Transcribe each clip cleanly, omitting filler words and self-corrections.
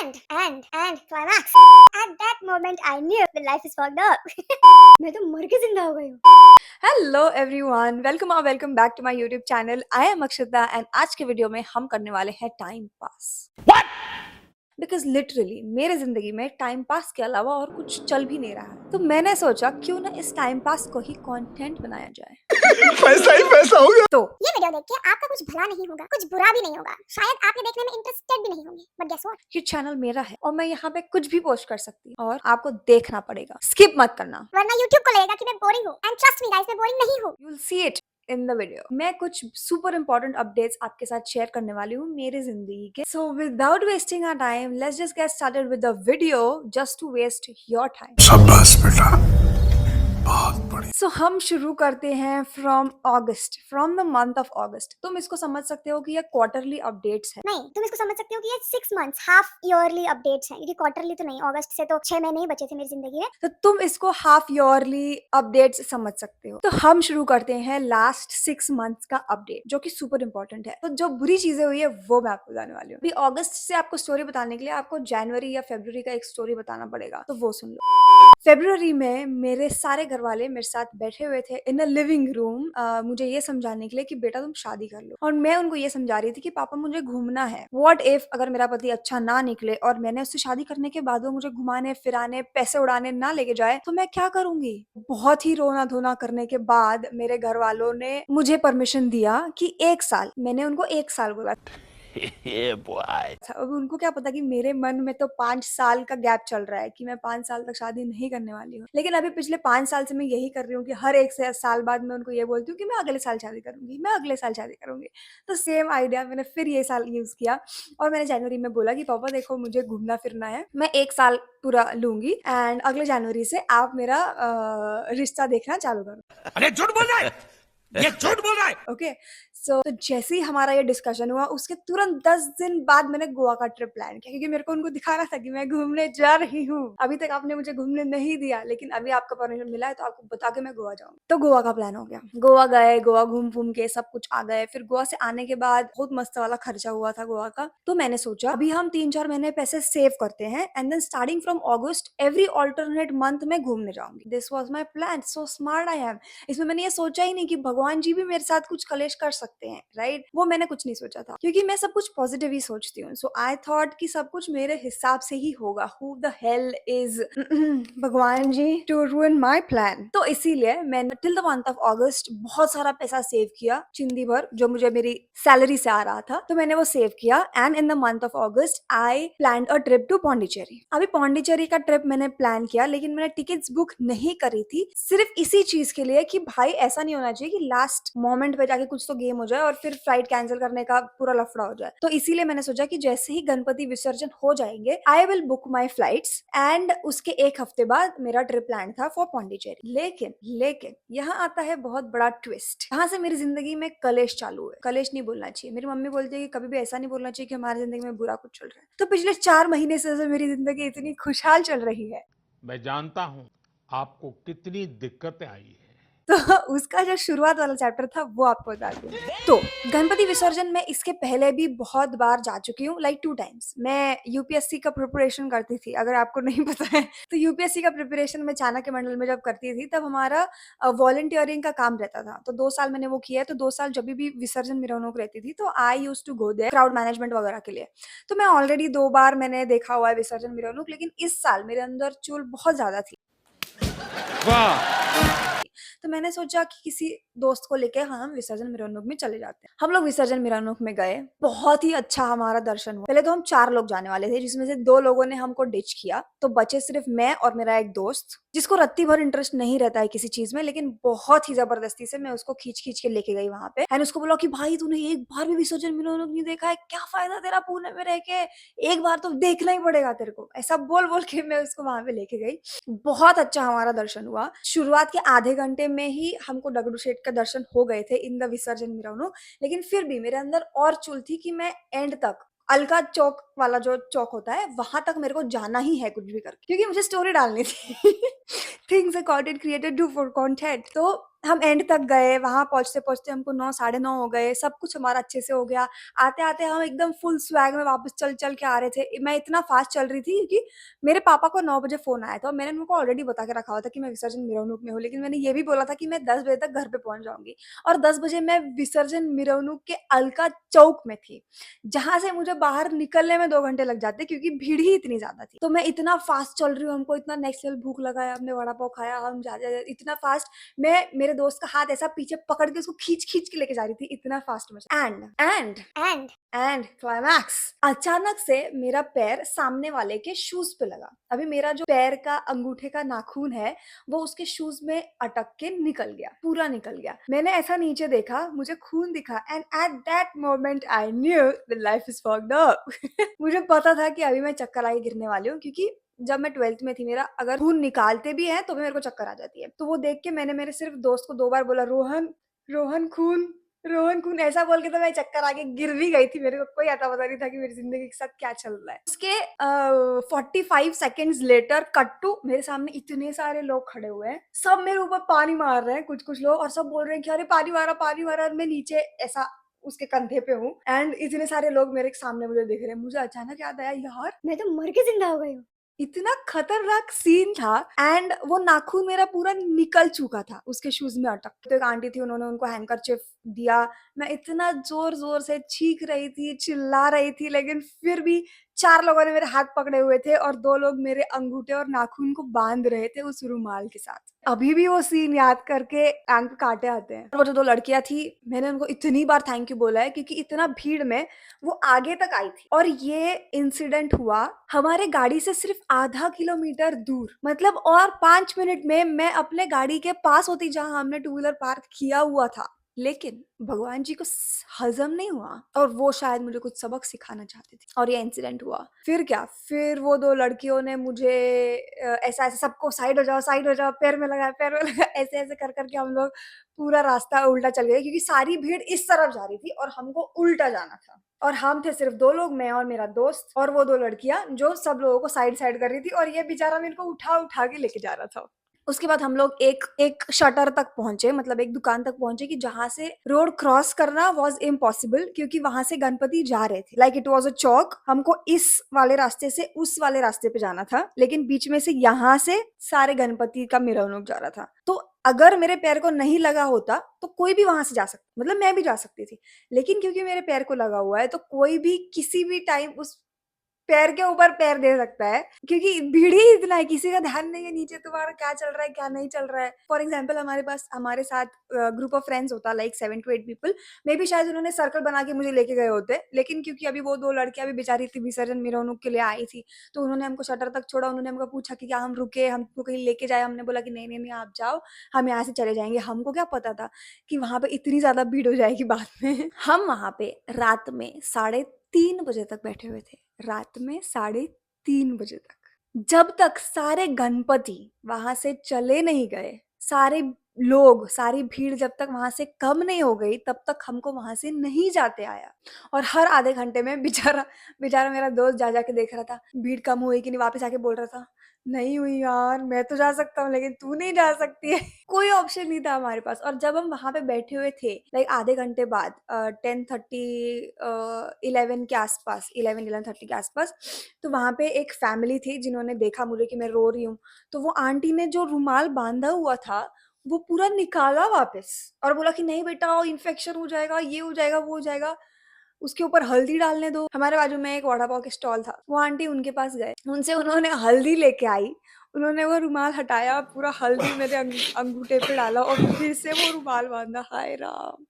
and climax. At that moment, I knew the life is fucked up. मैं तो मर के जिंदा हो गई हूँ. Hello everyone, welcome back to my YouTube channel. I am Akshata and आज के वीडियो में हम करने वाले हैं टाइम पास. बिकॉज लिटरली मेरे जिंदगी में टाइम पास के अलावा और कुछ चल भी नहीं रहा है. तो मैंने सोचा क्यों ना इस टाइम पास को ही कंटेंट बनाया जाए. पैसा ही पैसा होगा. तो ये वीडियो देख के आपका कुछ भला नहीं होगा, कुछ बुरा भी नहीं होगा, शायद आप ये देखने में इंटरेस्टेड भी नहीं होंगे, बट गेस व्हाट, ये चैनल मेरा है और मैं यहाँ पे कुछ भी पोस्ट कर सकती हूँ और आपको देखना पड़ेगा. स्किप मत करना वरना YouTube को लगेगा कि मैं बोरिंग हूँ. एंड ट्रस्ट मी गाइस, मैं बोरिंग नहीं हूँ. You will see it in the video. मैं कुछ सुपर इंपॉर्टेंट अपडेट्स आपके साथ शेयर करने वाली हूँ मेरे जिंदगी के. So without wasting our time let's just get started with the video just to waste your time. शाबाश बेटा, बहुत बढ़िया. सो हम शुरू करते हैं from the month of August. तुम इसको समझ सकते हो कि ये क्वार्टरली अपडेट्स है. नहीं, तुम इसको समझ सकते हो कि ये 6 मंथ्स हाफ ईयरली अपडेट्स हैं. ये क्वार्टरली तो नहीं, अगस्त से तो 6 महीने ही बचे थे मेरी जिंदगी में. तो तुम इसको हाफ ईयरली अपडेट्स समझ सकते हो. तो हम शुरू करते हैं लास्ट 6 मंथ्स का अपडेट जो कि सुपर इंपॉर्टेंट है. तो जो बुरी चीजें हुई है वो मैं आपको बताने वाली हूँ. अभी अगस्त से आपको स्टोरी बताने के लिए आपको जनवरी या फरवरी का एक स्टोरी बताना पड़ेगा, तो वो सुन लो. फरवरी में मेरे सारे घर वाले मेरे साथ बैठे हुए थे इन अ लिविंग रूम मुझे ये समझाने के लिए कि बेटा तुम शादी कर लो. और मैं उनको ये समझा रही थी कि पापा मुझे घूमना है. व्हाट इफ अगर मेरा पति अच्छा ना निकले और मैंने उससे शादी करने के बाद वो मुझे घुमाने फिराने पैसे उड़ाने ना लेके जाए तो मैं क्या करूंगी. बहुत ही रोना धोना करने के बाद मेरे घर वालों ने मुझे परमिशन दिया कि 1 साल. मैंने उनको 1 साल बोला. अब उनको क्या पता कि मेरे मन में तो 5 साल का गैप चल रहा है कि मैं 5 साल तक शादी नहीं करने वाली हूँ. लेकिन अभी पिछले 5 साल से मैं यही कर रही हूँ कि हर 1 साल बाद मैं उनको ये बोलती हूँ कि मैं अगले साल शादी करूंगी. तो सेम आइडिया मैंने फिर ये साल यूज किया और मैंने जनवरी में बोला कि पापा देखो मुझे घूमना फिरना है, मैं 1 साल पूरा लूंगी एंड अगले जनवरी से आप मेरा रिश्ता देखना चालू करो. अरे झूठ बोल रहा है, ये झूठ बोल रहा है. ओके सो तो जैसे ही हमारा ये डिस्कशन हुआ उसके तुरंत 10 दिन बाद मैंने गोवा का ट्रिप प्लान किया क्योंकि मेरे को उनको दिखाना था कि मैं घूमने जा रही हूँ. अभी तक आपने मुझे घूमने नहीं दिया लेकिन अभी आपका परमिशन मिला है तो आपको बता के मैं गोवा जाऊंगी. तो गोवा का प्लान हो गया. गोवा गए, गोवा घूम के सब कुछ आ गए. फिर गोवा से आने के बाद बहुत मस्त वाला खर्चा हुआ था गोवा का. तो मैंने सोचा अभी हम 3-4 महीने पैसे सेव करते हैं and then starting from August every alternate month में घूमने जाऊंगी. This was my plan. So smart I am. इसमें मैंने ये सोचा ही नहीं कि भगवान जी भी मेरे साथ कुछ कलेश कर सकते हैं, राइट. वो मैंने कुछ नहीं सोचा था क्योंकि मैं सब कुछ पॉजिटिव ही सोचती हूँ. सो आई थॉट कि सब कुछ मेरे हिसाब से ही होगा. हु द हेल इज भगवान जी टू रूइन माय प्लान. तो इसीलिए मैंने टिल द मंथ ऑफ अगस्त बहुत सारा पैसा सेव किया, चिंदी भर, जो मुझे मेरी सैलरी से आ रहा था. तो मैंने वो सेव किया and in the month of August I plan a trip to Pondicherry. अभी पौंडीचेरी का ट्रिप मैंने प्लान किया लेकिन मैंने टिकट्स बुक नहीं करी थी सिर्फ इसी चीज के लिए कि भाई ऐसा नहीं होना चाहिए कि लास्ट मोमेंट पे जाके कुछ तो गेम हो जाए और फिर फ्लाइट कैंसिल करने का पूरा लफड़ा हो जाए. तो इसीलिए मैंने सोचा कि जैसे ही गणपति विसर्जन हो जाएंगे I will book my flights and उसके 1 हफ्ते बाद मेरा ट्रिप प्लान था फॉर पौंडीचेरी. लेकिन यहाँ आता है बहुत बड़ा ट्विस्ट. यहाँ से मेरी जिंदगी में कलेश चालू है. कलेश नहीं बोलना चाहिए. मेरी मम्मी बोलती है कि कभी भी ऐसा नहीं बोलना चाहिए कि हमारी जिंदगी में बुरा कुछ चल रहा है. तो पिछले 4 महीने से मेरी जिंदगी इतनी खुशहाल चल रही है. मैं जानता हूँ आपको कितनी दिक्कतें आई है. तो उसका जो शुरुआत वाला चैप्टर था वो आपको बता दूं. तो गणपति विसर्जन में इसके पहले भी बहुत बार जा चुकी हूँ, लाइक 2 टाइम्स. मैं यूपीएससी का प्रिपरेशन करती थी, अगर आपको नहीं पता है तो यूपीएससी का प्रिपरेशन में चाणक्य मंडल में जब करती थी तब हमारा वॉलंटियरिंग का काम रहता था. तो 2 साल मैंने वो किया है. तो 2 साल जब भी विसर्जन मिरवणूक रहती थी तो I use to go there crowd management वगैरह के लिए. तो मैं ऑलरेडी 2 बार मैंने देखा हुआ है विसर्जन मिरवणूक. लेकिन इस साल मेरे अंदर चुल बहुत ज्यादा थी. तो मैंने सोचा कि किसी दोस्त को लेके हम विसर्जन मिरवणूक में चले जाते हैं. हम लोग विसर्जन मिरवणूक में गए. बहुत ही अच्छा हमारा दर्शन हुआ. पहले तो हम 4 लोग जाने वाले थे जिसमें से 2 लोगों ने हमको डिच किया. तो बचे सिर्फ मैं और मेरा एक दोस्त जिसको रत्ती भर इंटरेस्ट नहीं रहता है किसी चीज में. लेकिन बहुत ही जबरदस्ती से मैं उसको खींच के लेके गई वहां पे एंड उसको बोला कि भाई तूने एक बार भी विसर्जन मिरवणूक नहीं देखा है, क्या फायदा तेरा पुणे में रह के, एक बार तो देखना ही पड़ेगा तेरे को. ऐसा बोल के मैं उसको वहां पे लेके गई. बहुत अच्छा हमारा दर्शन हुआ. शुरुआत के आधे घंटे में ही हमको डगडू शेठ का दर्शन हो गए थे इन द विसर्जन मिरवणूक. लेकिन फिर भी मेरे अंदर और चुल थी कि मैं एंड तक अलका चौक वाला जो चौक होता है वहां तक मेरे को जाना ही है कुछ भी करके, क्योंकि मुझे स्टोरी डालनी थी. Things a content creator do for content. तो हम एंड तक गए, वहाँ पहुँचते-पहुँचते हमको 9 साढ़े 9 हो गए, सब कुछ हमारा अच्छे से हो गया। आते-आते हम एकदम फुल स्वैग में वापस चल-चल के आ रहे थे। मैं इतना फ़ास्ट चल रही थी क्योंकि मेरे पापा को 9 बजे फ़ोन आया था और मैंने उनको ऑलरेडी बता के रखा हुआ था कि मैं विसर्जन मिरवनुक में हूँ, लेकिन मैंने ये भी बोला था कि मैं 10 बजे तक घर पे पहुँच जाऊँगी और 10 बजे मैं विसर्जन मिरवनुक के अलका चौक में थी, जहाँ से मुझे बाहर निकलने में 2 घंटे लग जाते क्योंकि भीड़ ही इतनी ज़्यादा थी। तो मैं इतना फ़ास्ट चल रही हूँ, हमको इतना नेक्स्ट लेवल भूख लगा है, हमने वड़ा पाव खाया, हम जा इतना फ़ास्ट मैं मेरे दोस्त का हाथ ऐसा पीछे पकड़ के उसको खींच-खींच के लेके जा रही थी, इतना फ़ास्ट में एंड एंड एंड क्लाइमैक्स अचानक से मेरा पैर सामने वाले के शूज़ पे लगा। अभी मेरा जो पैर का अंगूठे का नाखून है, वो उसके शूज़ में अटक के निकल गया, पूरा निकल गया। मैंने ऐसा नीचे देखा, मुझे खून दिखा and at that moment I knew the life is fucked up. मुझे पता था कि अभी मैं चक्कर आके गिरने वाली हूँ क्योंकि जब मैं 12th में थी मेरा अगर खून निकालते भी हैं तो भी मेरे को चक्कर आ जाती है। तो वो देख के मैंने मेरे सिर्फ दोस्त को 2 बार बोला रोहन, रोहन खून, रोहन खून ऐसा बोल के तो मैं चक्कर आके गिर भी गई थी। मेरे को कोई अता पता नहीं था कि मेरी ज़िंदगी के साथ क्या चल रहा है। उसके 45 सेकंड्स लेटर कट टू मेरे सामने इतने सारे लोग खड़े हुए हैं। सब मेरे ऊपर पानी मार रहे हैं कुछ-कुछ लोग और सब बोल रहे हैं कि अरे पानी मारा और मैं नीचे ऐसा उसके कंधे पे हूँ एंड इतने सारे लोग मेरे सामने मुझे देख रहे हैं। मुझे अचानक याद आया यार मैं तो मर के जिंदा हो गई हूँ। इतना खतरनाक सीन था एंड वो नाखून मेरा पूरा निकल चुका था उसके शूज में अटक के। तो एक आंटी थी उन्होंने उनको हैंकरचिफ दिया। मैं इतना जोर-जोर से चीख रही थी, चिल्ला रही थी लेकिन फिर भी 4 लोगों ने मेरे हाथ पकड़े हुए थे और 2 लोग मेरे अंगूठे और नाखून को बाँध रहे थे उस रुमाल के साथ। अभी भी वो सीन याद करके आँख पे काँटे आते हैं। वो जो 2 लड़कियाँ थी मैंने उनको इतनी बार थैंक यू बोला है क्योंकि इतना भीड़ में वो आगे तक आई थी और ये इंसिडेंट हुआ हमारे गाड़ी से सिर्फ आधा किलोमीटर दूर। मतलब और 5 मिनट में मैं अपने गाड़ी के पास होती जहाँ हमने टू व्हीलर पार्क किया हुआ था। लेकिन भगवान जी को हजम नहीं हुआ और वो शायद मुझे कुछ सबक सिखाना चाहते थे और ये इंसिडेंट हुआ। फिर क्या, फिर वो 2 लड़कियों ने मुझे ऐसा ऐसे सबको साइड हो जाओ, पैर में लगा ऐसे ऐसे कर करके हम लोग पूरा रास्ता उल्टा चल गए क्योंकि सारी भीड़ इस तरफ जा रही थी और हमको उल्टा जाना था और हम थे सिर्फ 2 लोग, मैं और मेरा दोस्त और वो 2 लड़कियां जो सब लोगों को साइड साइड कर रही थी और ये बेचारा मेरे को उठा उठा के लेके जा रहा था। उसके बाद हम लोग एक शटर तक पहुंचे, मतलब एक दुकान तक पहुंचे कि जहां से रोड क्रॉस करना वाज इम्पॉसिबल क्योंकि वहां से गणपति जा रहे थे। लाइक इट वाज अ चौक, हमको इस वाले रास्ते से उस वाले रास्ते पे जाना था लेकिन बीच में से यहाँ से सारे गणपति का मिरवणुक जा रहा था। तो अगर मेरे पैर को नहीं लगा होता तो कोई भी वहां से जा सकता, मतलब मैं भी जा सकती थी। लेकिन क्योंकि मेरे पैर को लगा हुआ है तो कोई भी किसी भी टाइम उस पैर के ऊपर पैर दे सकता है क्योंकि भीड़ ही इतना है, किसी का ध्यान नहीं है नीचे तुम्हारा क्या चल रहा है क्या नहीं चल रहा है। फॉर एग्जाम्पल हमारे साथ ग्रुप ऑफ फ्रेंड्स होता like 7 to 8 people, may be शायद उन्होंने सर्कल बना के मुझे लेके गए होते लेकिन क्योंकि अभी वो 2 लड़कियां भी बेचारी थी विसर्जन मिरवणुक के लिए आई थी तो उन्होंने हमको शटर तक छोड़ा। उन्होंने हमको पूछा कि क्या हम रुके, हमको कहीं लेके जाए। हमने बोला कि नहीं नहीं नहीं आप जाओ, हम यहाँ से चले जाएंगे। हमको क्या पता था कि वहां पे इतनी ज्यादा भीड़ हो जाएगी बाद में। हम वहां पे रात में 3:30 बजे तक बैठे हुए थे, रात में 3:30 बजे तक, जब तक सारे गणपति वहां से चले नहीं गए, सारे लोग सारी भीड़ जब तक वहां से कम नहीं हो गई तब तक हमको वहां से नहीं जाते आया। और हर आधे घंटे में बेचारा बेचारा मेरा दोस्त जा जाके देख रहा था भीड़ कम हुई कि नहीं, वापस आके बोल रहा था नहीं हुई यार, मैं तो जा सकता हूँ लेकिन तू नहीं जा सकती है। कोई ऑप्शन नहीं था हमारे पास। और जब हम वहां पे बैठे हुए थे लाइक आधे घंटे बाद 10:30 11 के आसपास, 11:30 के आसपास, तो वहां पे एक फैमिली थी जिन्होंने देखा मुझे कि मैं रो रही हूँ। तो वो आंटी ने जो रुमाल बांधा हुआ था वो पूरा निकाला वापस और बोला कि नहीं बेटा इन्फेक्शन हो जाएगा, ये हो जाएगा, वो हो जाएगा, उसके ऊपर हल्दी डालने दो। हमारे बाजू में एक वड़ा पाव के स्टॉल था, वो आंटी उनके पास गए, उनसे उन्होंने हल्दी लेके आई, उन्होंने वो रुमाल हटाया, पूरा हल्दी मेरे अंगूठे पे डाला और फिर से वो रुमाल बांधा। हाय राम!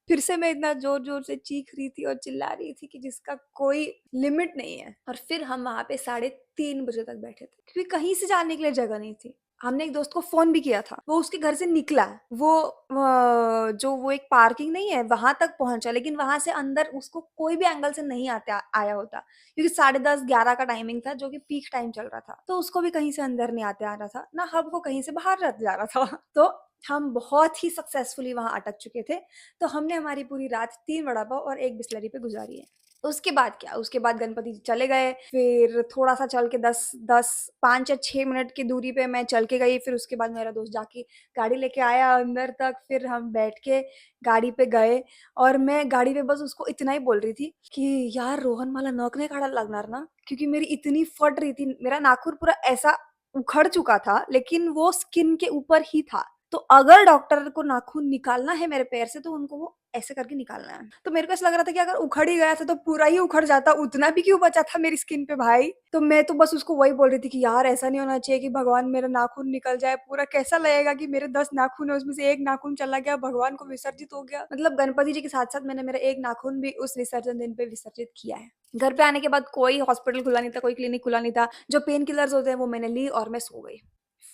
फिर से मैं इतना जोर जोर से चीख रही थी और चिल्ला रही थी कि जिसका कोई लिमिट नहीं है। और फिर हम वहां पे 3:30 बजे तक बैठे थे क्योंकि कहीं से जाने के लिए जगह नहीं थी। हमने एक दोस्त को फोन भी किया था, वो उसके घर से निकला, वो एक पार्किंग नहीं है वहां तक पहुंचा लेकिन वहां से अंदर उसको कोई भी एंगल से नहीं आया होता क्योंकि 10:30 11 का टाइमिंग था जो कि पीक टाइम चल रहा था। तो उसको भी कहीं से अंदर नहीं आते आ रहा था, ना हमको कहीं से बाहर जा रहा था। तो हम बहुत ही सक्सेसफुली वहां अटक चुके थे। तो हमने हमारी पूरी रात 3 वड़ा पाव और 1 बिस्लरी पे गुजारी है। उसके बाद क्या, उसके बाद गणपति जी चले गए, फिर थोड़ा-सा चल के 10 5 या 6 मिनट की दूरी पे मैं चल के गई, फिर उसके बाद मेरा दोस्त जाके गाड़ी लेके आया अंदर तक, फिर हम बैठ के गाड़ी पे गए और मैं गाड़ी पे बस उसको इतना ही बोल रही थी की "यार रोहन मला नख नाही काढायला लागणार ना?" क्योंकि मेरी इतनी फट रही थी, मेरा नाखून पूरा ऐसा उखड़ चुका था, लेकिन वो स्किन के ऊपर ही था। तो अगर डॉक्टर को नाखून निकालना है मेरे पैर से तो उनको वो ऐसे करके निकालना है। तो मेरे को ऐसा लग रहा था कि अगर उखड़ ही गया था तो पूरा ही उखड़ जाता, उतना भी क्यों बचा था मेरी स्किन पे भाई? तो मैं तो बस उसको वही बोल रही थी कि यार ऐसा नहीं होना चाहिए कि भगवान मेरा नाखून निकल जाए, पूरा कैसा लगेगा कि मेरे 10 नाखून है उसमें से 1 नाखून चला गया, भगवान को विसर्जित हो गया। मतलब गणपति जी के साथ-साथ मैंने मेरा 1 नाखून भी उस विसर्जन दिन पे विसर्जित किया है। घर पे आने के बाद कोई हॉस्पिटल खुला नहीं था, कोई क्लिनिक खुला नहीं था। जो पेन किलर्स होते हैं वो मैंने ली और मैं सो गई।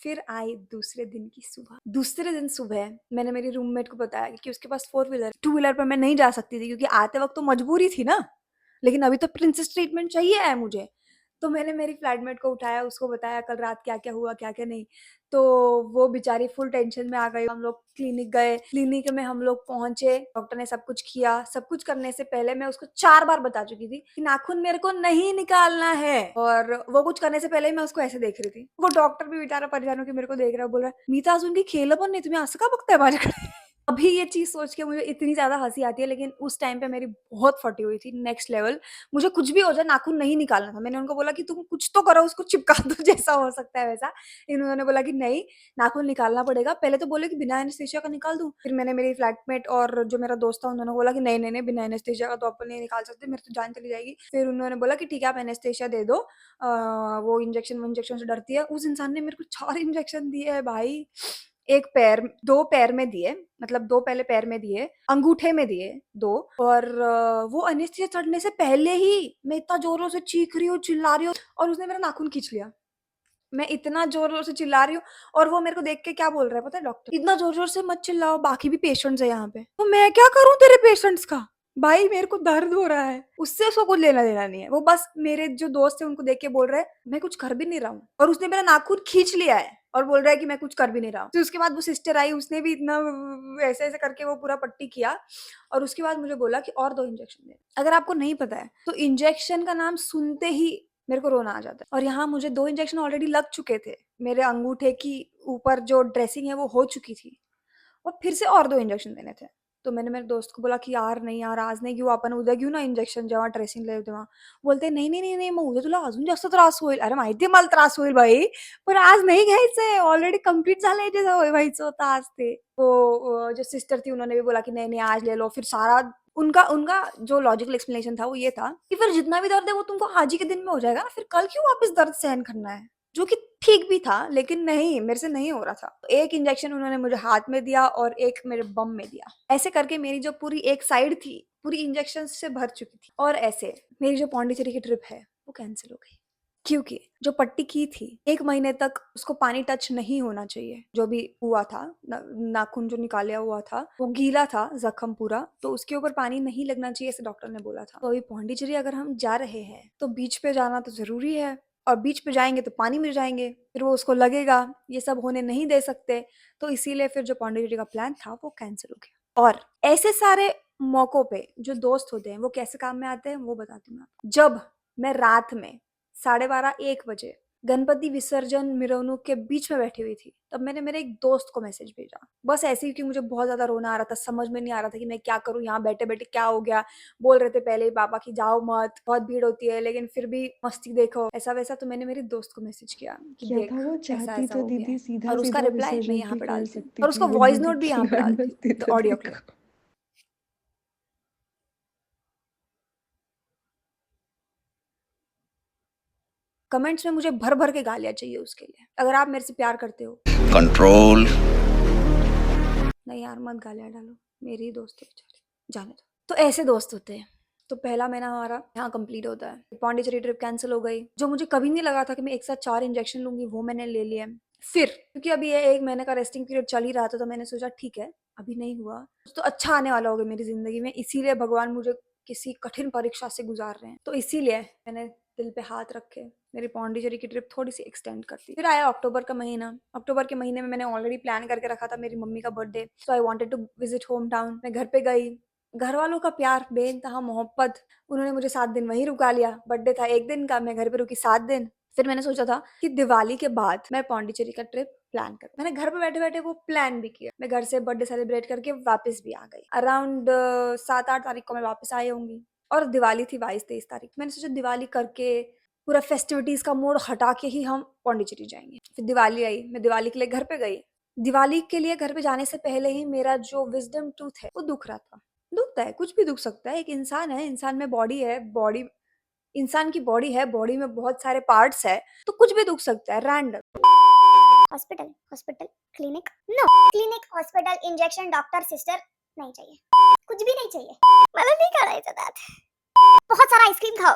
फिर आई दूसरे दिन की सुबह। दूसरे दिन सुबह मैंने मेरी रूममेट को बताया कि उसके पास 4 व्हीलर, 2 व्हीलर पे मैं नहीं जा सकती थी क्योंकि आते वक़्त तो मजबूरी थी ना, लेकिन अभी तो प्रिंसेस ट्रीटमेंट चाहिए है मुझे। तो मैंने मेरी फ्लैटमेट को उठाया, उसको बताया कल रात क्या-क्या हुआ, क्या-क्या नहीं। तो वो बेचारी फुल टेंशन में आ गई। हम लोग क्लिनिक गए, क्लिनिक में हम लोग पहुँचे, डॉक्टर ने सब कुछ किया। सब कुछ करने से पहले मैं उसको 4 बार बता चुकी थी कि नाखून मेरे को नहीं निकालना है और वो कुछ करने से पहले ही मैं उसको ऐसे देख रही थी। वो डॉक्टर भी बेचारा परेशान होके मेरे को देख रहा है, बोल रहा है, "मीता अजून काही केलं पण नाही, तुम्ही असं का बघताय माझ्याकडे?" अभी ये चीज़ सोच के मुझे इतनी ज़्यादा हँसी आती है, लेकिन उस टाइम पे मेरी बहुत फटी हुई थी नेक्स्ट लेवल। मुझे कुछ भी हो जाए नाखून नहीं निकालना था। मैंने उनको बोला कि तुम कुछ तो करो, उसको चिपका दो जैसा हो सकता है वैसा। इन्होंने बोला कि नहीं, नाखून निकालना पड़ेगा। पहले तो बोले कि बिना एनेस्थीसिया का निकाल दूँ। फिर मैंने मेरी फ्लैटमेट और जो मेरा दोस्त था उन दोनों को बोला कि नहीं, नहीं, नहीं बिना एनेस्थीसिया का तो अपन नहीं निकाल सकते, मेरी तो जान चली जाएगी। फिर उन्होंने बोला कि ठीक है आप एनेस्थीसिया दे दो। वो इंजेक्शन-विंजेक्शन से डरती है। उस इंसान ने मेरे को 4 इंजेक्शन दिए हैं भाई। 1 पैर 2 पैर में दिए, मतलब 2 पहले पैर में दिए, अंगूठे में दिए 2 और वो एनेस्थीसिया चढ़ने से पहले ही मैं इतना ज़ोरों से चीख रही हूँ, चिल्ला रही हूँ और उसने मेरा नाखून खींच लिया। मैं इतना ज़ोर-ज़ोर से चिल्ला रही हूँ और वो मेरे को देख के क्या बोल रहा है पता है डॉक्टर? "इतना ज़ोर-ज़ोर से मत चिल्लाओ, बाकी भी पेशेंट्स हैं यहाँ पे।" तो मैं क्या करूँ तेरे पेशेंट्स का? भाई मेरे को दर्द हो रहा है, उससे उसको कुछ लेना-देना नहीं है। वो बस मेरे जो दोस्त हैं उनको देख के बोल रहा है, "मैं कुछ कर भी नहीं रहा हूँ" और उसने मेरा नाखून खींच लिया है और बोल रहा है कि मैं कुछ कर भी नहीं रहा हूँ। फिर उसके बाद वो सिस्टर आई, उसने भी इतना ऐसे-ऐसे करके वो पूरा पट्टी किया और उसके बाद मुझे बोला कि और 2 इंजेक्शन दे। अगर आपको नहीं पता है, तो इंजेक्शन का नाम सुनते ही मेरे को रोना आ जाता है और यहाँ मुझे 2 इंजेक्शन ऑलरेडी लग चुके थे। मेरे अंगूठे की ऊपर जो ड्रेसिंग है वो हो चुकी थी और फिर से और 2 इंजेक्शन देने थे। तो मैंने मेरे दोस्त को बोला की "यार नाही यार, आज नाही घेऊ आपण उद्या घेऊ ना इंजेक्शन जेव्हा ड्रेसिंग लावू तेव्हा." बोलते "नाही, नाही, नाही, नाही मग उद्या तुला अजून जास्त त्रास होईल." अरे माहिती आहे मला त्रास होईल भाई, पण आज नाही घ्यायचंय. ऑलरेडी कंप्लीट झालंय जे व्हायचं होतं आज ते. वो जो सिस्टर थी उन्होंने भी बोला कि नहीं, नहीं आज ले लो. फिर सारा उनका उनका जो लॉजिकल एक्सप्लेनेशन था वो ये था कि फिर जितना भी दर्द है वो तुमको आज ही के दिन में हो जाएगा ना, फिर कल क्यों वापस दर्द सहन करना है? जो कि ठीक भी था, लेकिन नहीं, मेरे से नहीं हो रहा था। तो एक इंजेक्शन उन्होंने मुझे हाथ में दिया और एक मेरे बम में दिया। ऐसे करके मेरी जो पूरी एक साइड थी, पूरी इंजेक्शंस से भर चुकी थी और ऐसे मेरी जो पौंडीचेरी की ट्रिप है, वो कैंसल हो गई। क्योंकि जो पट्टी की थी, 1 महीने तक उसको पानी टच नहीं होना चाहिए, जो भी हुआ था नाखून जो निकाला हुआ था, वो गीला था ज़ख्म पूरा, तो उसके ऊपर पानी नहीं लगना चाहिए ऐसे डॉक्टर ने बोला था। तो अभी पौंडीचेरी अगर हम जा रहे हैं, तो बीच पे जाना तो ज़रूरी है और बीच पे जाएँगे तो पानी में जाएँगे, फिर वो उसको लगेगा, ये सब होने नहीं दे सकते, तो इसीलिए फिर जो पौंडीचेरी का प्लान था वो कैंसल हो गया। और ऐसे सारे मौकों पे जो दोस्त होते हैं, वो कैसे काम में आते हैं, वो बताती हूँ मैं आपको। जब मैं रात में 12:30-1 बजे गणपति विसर्जन मिरवणूक के बीच में बैठी हुई थी, तब मैंने मेरे एक दोस्त को मैसेज भेजा। बस ऐसे ही कि मुझे बहुत ज़्यादा रोना आ रहा था, समझ में नहीं आ रहा था कि मैं क्या करूँ यहाँ बैठे-बैठे क्या हो गया? बोल रहे थे पहले ही पापा कि जाओ मत, बहुत भीड़ होती है, लेकिन फिर भी मस्ती देखो, ऐसा-वैसा तो मैंने मेरे दोस्त को मैसेज किया कि यथा देख वो चाहती ऐसा-ऐसा तो हो गया दीदी है और उसका सीधा-सीधा रिप्लाई मैं विसर्जन यहाँ भी पे कर डालती हूँ सकती और थी, उसका बट वॉइस दीदी नोट भी यहाँ पे खिलाड़ डालती हूँ, मस्ती तो तो ऑडियो क्लिप। देखो। कमेंट्स में मुझे भर-भर के गालियाँ चाहिए उसके लिए। अगर आप मेरे से प्यार करते हो कंट्रोल। नहीं यार मत गालियाँ डालो, मेरी ही दोस्त है बेचारी, जाने दो। तो ऐसे दोस्त होते हैं। तो पहला महीना हमारा यहाँ कंप्लीट होता है। पौंडीचेरी ट्रिप कैंसल हो गई। जो मुझे कभी नहीं लगा था कि मैं एक साथ 4 इंजेक्शन लूँगी, वो मैंने ले लिए। फिर क्योंकि अभी ये 1 महीने का रेस्टिंग पीरियड चल ही रहा था, तो मैंने सोचा ठीक है, अभी नहीं हुआ, कुछ तो अच्छा आने वाला होगा मेरी ज़िंदगी में, इसीलिए भगवान मुझे किसी कठिन परीक्षा से गुज़ार रहे हैं। तो इसीलिए मैंने दिल पे हाथ रख के मेरी पौंडीचेरी की ट्रिप थोड़ी-सी एक्सटेंड कर दी। फिर आया अक्टूबर का महीना। अक्टूबर के महीने में मैंने ऑलरेडी प्लान करके रखा था मेरी मम्मी का birthday, so I wanted to visit home town. मैं घर पे गई, घर वालों का प्यार, बेइंतहा मोहब्बत, उन्होंने मुझे 7 दिन वहीं रुका लिया। बर्थडे था 1 दिन का, मैं घर पे रुकी 7 दिन। फिर मैंने सोचा था कि दिवाली के बाद मैं पौंडीचेरी का ट्रिप प्लान करूँ। मैंने घर पे बैठे-बैठे वो प्लान भी किया। मैं घर से बर्थडे सेलिब्रेट करके वापस भी आ गई। अराउंड 7-8 तारीख को मैं वापस आई होंगी और दिवाली थी 22-23 तारीख। मैंने सोचा दिवाली करके पूरा फेस्टिविटीज़ का मोड हटा के ही हम पौंडीचेरी जाएँगे। फिर दिवाली आई, मैं दिवाली के लिए घर पे गई। दिवाली के लिए घर पे जाने से पहले ही मेरा जो विज़डम टूथ है, वो दुख रहा था। दुखता है, कुछ भी दुख सकता है। एक इंसान है, इंसान में बॉडी है, इंसान की बॉडी है, बॉडी में बहुत सारे पार्ट्स है, तो कुछ भी दुख सकता है random. Hospital, hospital, clinic, no clinic, hospital, injection, doctor, sister नहीं चाहिए, कुछ भी नहीं चाहिए। मतलब नहीं कराई दांत। बहुत सारा आइसक्रीम खाओ,